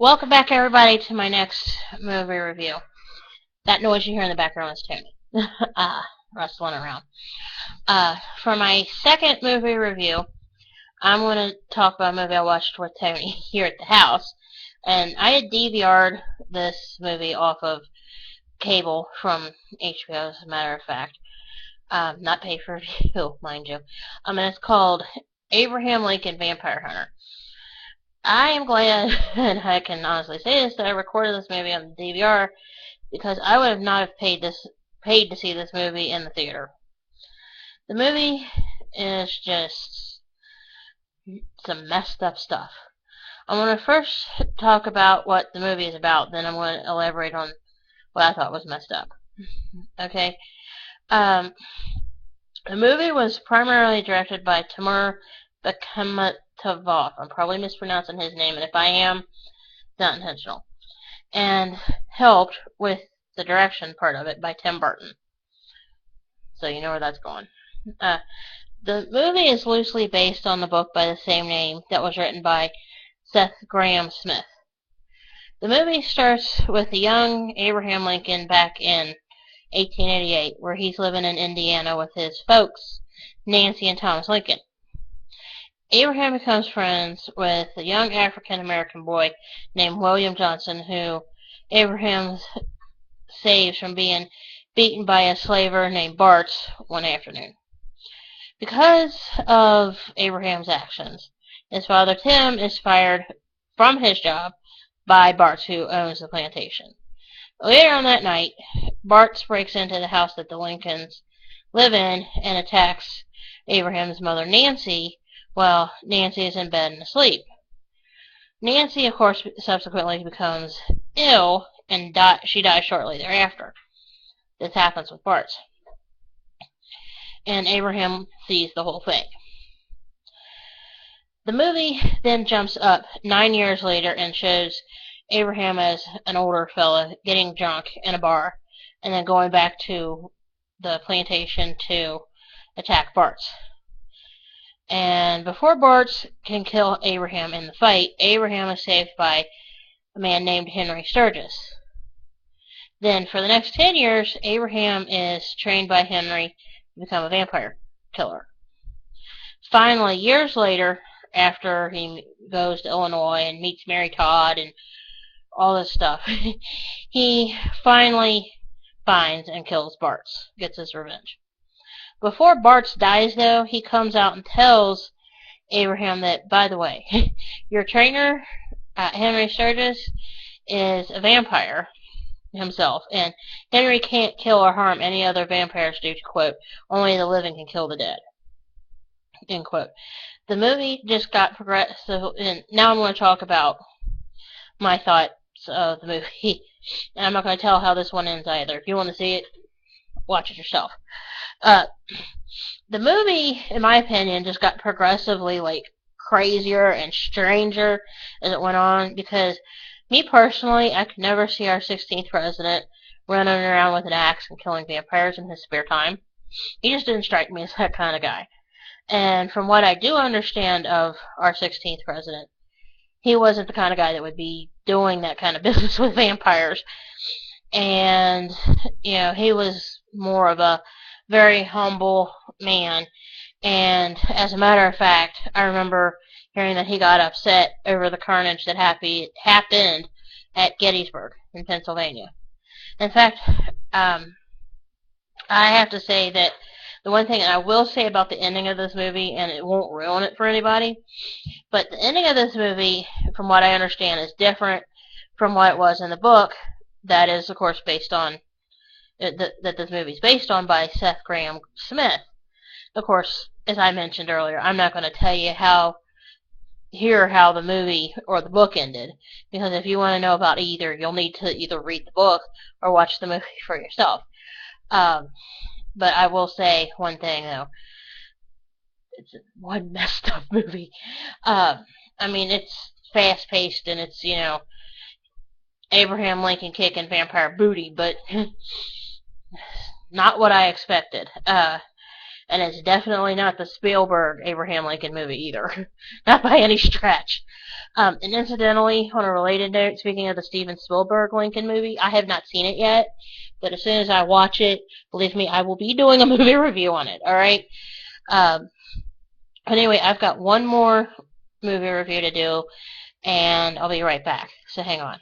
Welcome back, everybody, to my next movie review. That noise you hear in the background is Tony uh, rustling around. For my second movie review, I'm going to talk about a movie I watched with Tony here at the house. And I had DVR'd this movie off of cable from HBO, as a matter of fact. Not pay per view, mind you. And it's called Abraham Lincoln Vampire Hunter. I am glad, and I can honestly say this, that I recorded this movie on the DVR because I would have not have paid to see this movie in the theater. The movie is just some messed up stuff. I'm going to first talk about what the movie is about, then I'm going to elaborate on what I thought was messed up. Okay? Um, the movie was primarily directed by Timur Bekmambetov. I'm probably mispronouncing his name, and if I am, it's not intentional. And helped with the direction part of it by Tim Burton. So you know where that's going. The movie is loosely based on the book by the same name that was written by Seth Graham Smith. The movie starts with the young Abraham Lincoln back in 1888, where he's living in Indiana with his folks, Nancy and Thomas Lincoln. Abraham becomes friends with a young African American boy named William Johnson, who Abraham saves from being beaten by a slaver named Bart one afternoon. Because of Abraham's actions, his father Tim is fired from his job by Bart, who owns the plantation. Later on that night, Bart breaks into the house that the Lincolns live in and attacks Abraham's mother Nancy while Nancy is in bed and asleep. Nancy, of course, subsequently becomes ill and she dies shortly thereafter. This happens with Bart. And Abraham sees the whole thing. The movie then jumps up 9 years later and shows Abraham as an older fella getting drunk in a bar and then going back to the plantation to attack Bart. And before Bart can kill Abraham in the fight, Abraham is saved by a man named Henry Sturgis. Then for the next 10 years, Abraham is trained by Henry to become a vampire killer. Finally, years later, after he goes to Illinois and meets Mary Todd and all this stuff, he finally finds and kills Bart, gets his revenge. Before Bart dies, though, he comes out and tells Abraham that, by the way, your trainer, Henry Sturgis, is a vampire himself, and Henry can't kill or harm any other vampires due to, quote, only the living can kill the dead, end quote. The movie just got progressive, and now I'm going to talk about my thoughts of the movie, and I'm not going to tell how this one ends either. If you want to see it, watch it yourself. The movie, in my opinion, just got progressively, crazier and stranger as it went on, because me personally, I could never see our 16th president running around with an axe and killing vampires in his spare time. He just didn't strike me as that kind of guy. And from what I do understand of our 16th president, he wasn't the kind of guy that would be doing that kind of business with vampires. And, he was more of a very humble man. And as a matter of fact, I remember hearing that he got upset over the carnage that happened at Gettysburg in Pennsylvania. In fact, I have to say that the one thing I will say about the ending of this movie, and it won't ruin it for anybody, but the ending of this movie, from what I understand, is different from what it was in the book. That is, of course, based on that this movie is based on by Seth Graham Smith. Of course, as I mentioned earlier, I'm not going to tell you how the movie or the book ended, because if you want to know about either, you'll need to either read the book or watch the movie for yourself. But I will say one thing, though. It's one messed up movie. It's fast-paced and it's, Abraham Lincoln kicking vampire booty, but not what I expected. And it's definitely not the Spielberg Abraham Lincoln movie either. Not by any stretch. And incidentally, on a related note, speaking of the Steven Spielberg Lincoln movie, I have not seen it yet, but as soon as I watch it, believe me, I will be doing a movie review on it, alright? But anyway, I've got one more movie review to do, and I'll be right back, so hang on.